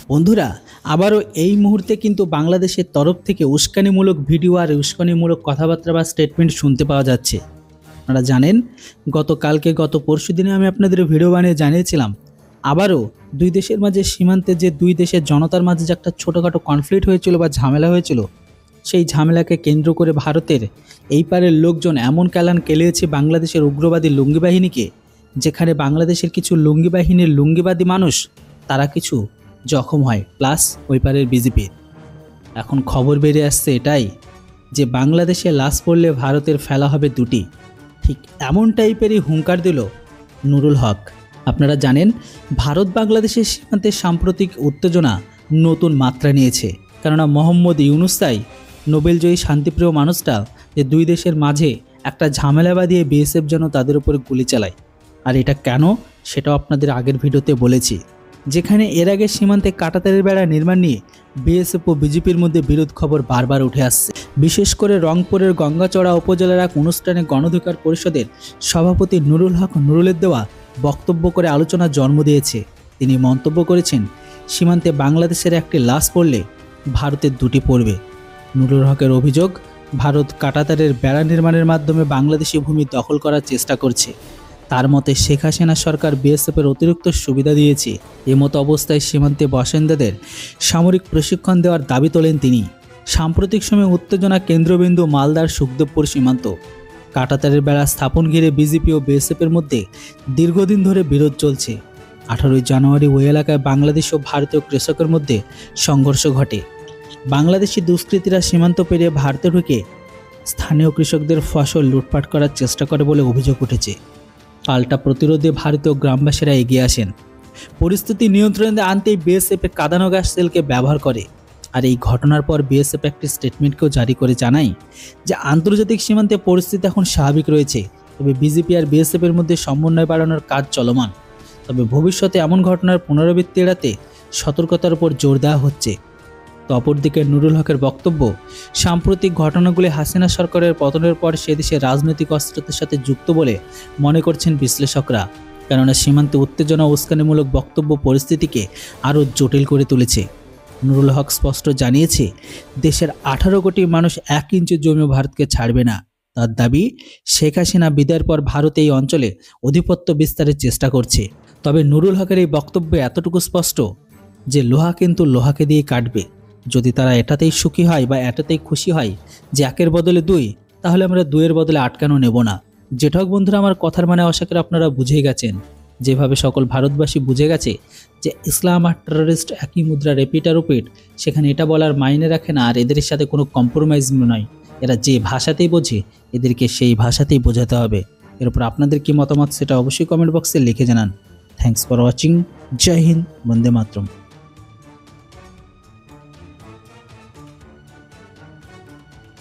বন্ধুরা, আবারও এই মুহূর্তে কিন্তু বাংলাদেশের তরফ থেকে উস্কানিমূলক ভিডিও আর উস্কানিমূলক কথাবার্তা বা স্টেটমেন্ট শুনতে পাওয়া যাচ্ছে। আপনারা জানেন, গত পরশুদিনে আমি আপনাদের ভিডিও বানিয়ে জানিয়েছিলাম আবারও দুই দেশের মাঝে সীমান্তে যে দুই দেশের জনতার মাঝে যে একটা ছোটোখাটো কনফ্লিক্ট হয়েছিল বা ঝামেলা হয়েছিল, সেই ঝামেলাকে কেন্দ্র করে ভারতের এই পারের লোকজন এমন ক্যালান কেলিয়েছে বাংলাদেশের উগ্রবাদী লুঙ্গি বাহিনীকে, যেখানে বাংলাদেশের কিছু লুঙ্গি বাহিনীর লুঙ্গিবাদী মানুষ তারা কিছু জখম হয়, প্লাস ওই পারের বিজেপির। এখন খবর বেরিয়ে আসছে এটাই যে বাংলাদেশে লাশ পড়লে ভারতের ফেলা হবে দুটি। ঠিক এমন টাইপেরই হুঙ্কার দিল নুরুল হক। আপনারা জানেন, ভারত বাংলাদেশের সীমান্তে সাম্প্রতিক উত্তেজনা নতুন মাত্রা নিয়েছে, কেননা মোহাম্মদ ইউনুসাই নোবেলজয়ী শান্তিপ্রিয় মানুষটা যে দুই দেশের মাঝে একটা ঝামেলা বাঁধিয়ে বিএসএফ যেন তাদের উপরে গুলি চালায়। আর এটা কেন, সেটাও আপনাদের আগের ভিডিওতে বলেছি, যেখানে এর আগে সীমান্তে কাঁটাতারের বেড়া নির্মাণ নিয়ে বিএসএফ ও বিজেপির মধ্যে বিরোধ খবর বারবার উঠে আসছে। বিশেষ করে রংপুরের গঙ্গাচড়া উপজেলার এক অনুষ্ঠানে গণঅধিকার পরিষদের সভাপতি নুরুল হক নুরুলের দেওয়া বক্তব্য করে আলোচনার জন্ম দিয়েছে। তিনি মন্তব্য করেছেন, সীমান্তে বাংলাদেশের একটি লাশ পড়লে ভারতের দুটি পড়বে। নুরুল হকের অভিযোগ, ভারত কাঁটাতারের বেড়া নির্মাণের মাধ্যমে বাংলাদেশি ভূমি দখল করার চেষ্টা করছে। তার মতে শেখ হাসিনা সরকার বিএসএফের অতিরিক্ত সুবিধা দিয়েছে। এমতো অবস্থায় সীমান্তে বাসিন্দাদের সামরিক প্রশিক্ষণ দেওয়ার দাবি তোলেন তিনি। সাম্প্রতিক সময়ে উত্তেজনা কেন্দ্রবিন্দু মালদার সুখদেবপুর সীমান্ত। কাঁটাতারের বেড়া স্থাপন ঘিরে বিজেপি ও বিএসএফের মধ্যে দীর্ঘদিন ধরে বিরোধ চলছে। 18 জানুয়ারি ওই এলাকায় বাংলাদেশ ও ভারতীয় কৃষকের মধ্যে সংঘর্ষ ঘটে। বাংলাদেশি দুষ্কৃতীরা সীমান্ত পেরিয়ে ভারতে ঢুকে স্থানীয় কৃষকদের ফসল লুটপাট করার চেষ্টা করে বলে অভিযোগ উঠেছে। পাল্টা প্রতিরোধে ভারতীয় গ্রামবাসীরা এগিয়ে আসেন। পরিস্থিতি নিয়ন্ত্রণে আনতে বিএসএফ কাঁদানো গ্যাস সেলকে ব্যবহার করে। আর এই ঘটনার পর বিএসএফ একটি স্টেটমেন্টকেও জারি করে জানায় যে আন্তর্জাতিক সীমান্তে পরিস্থিতি এখন স্বাভাবিক রয়েছে, তবে বিজেপি আর বিএসএফ এর মধ্যে সমন্বয় বাড়ানোর কাজ চলমান। তবে ভবিষ্যতে এমন ঘটনার পুনরাবৃত্তি এড়াতে সতর্কতার উপর জোর দেওয়া হচ্ছে। তো অপরদিকে নুরুল হকের বক্তব্য, সাম্প্রতিক ঘটনাগুলি হাসিনা সরকারের পতনের পর সে দেশের রাজনৈতিক অস্থিরতার সাথে যুক্ত বলে মনে করছেন বিশ্লেষকরা, কেননা সীমান্তে উত্তেজনা ও উস্কানিমূলক বক্তব্য পরিস্থিতিকে আরও জটিল করে তুলেছে। নুরুল হক স্পষ্ট জানিয়েছে, দেশের 18 কোটি মানুষ 1 ইঞ্চি জমি ভারতকে ছাড়বে না। তার দাবি, শেখ হাসিনা বিদায়ের পর ভারত এই অঞ্চলে আধিপত্য বিস্তারের চেষ্টা করছে। তবে নুরুল হকের এই বক্তব্য এতটুকু স্পষ্ট যে লোহা কিন্তু লোহাকে দিয়ে কাটবে। যদি তারা এটাতেই সুখী হয় বা এটাতেই খুশি হয় যে 1-এর বদলে 2, তাহলে আমরা 2-এর বদলে 8 কেন নেব না। যেটা হোক বন্ধুরা, আমার কথার মানে আশা করি আপনারা বুঝেই গেছেন, যেভাবে সকল ভারতবাসী বুঝে গেছে যে ইসলাম আর টেররিস্ট একই মুদ্রা, রিপিট আর রিপিট। সেখানে এটা বলার মাইনে রাখে না, আর এদের সাথে কোনো কম্প্রোমাইজ নয়। এরা যে ভাষাতেই বোঝে, এদেরকে সেই ভাষাতেই বোঝাতে হবে। এর উপর আপনাদের কি মতামত সেটা অবশ্যই কমেন্ট বক্সে লিখে জানান। Thanks for watching. জয় হিন্দ, বন্দে মাতরম।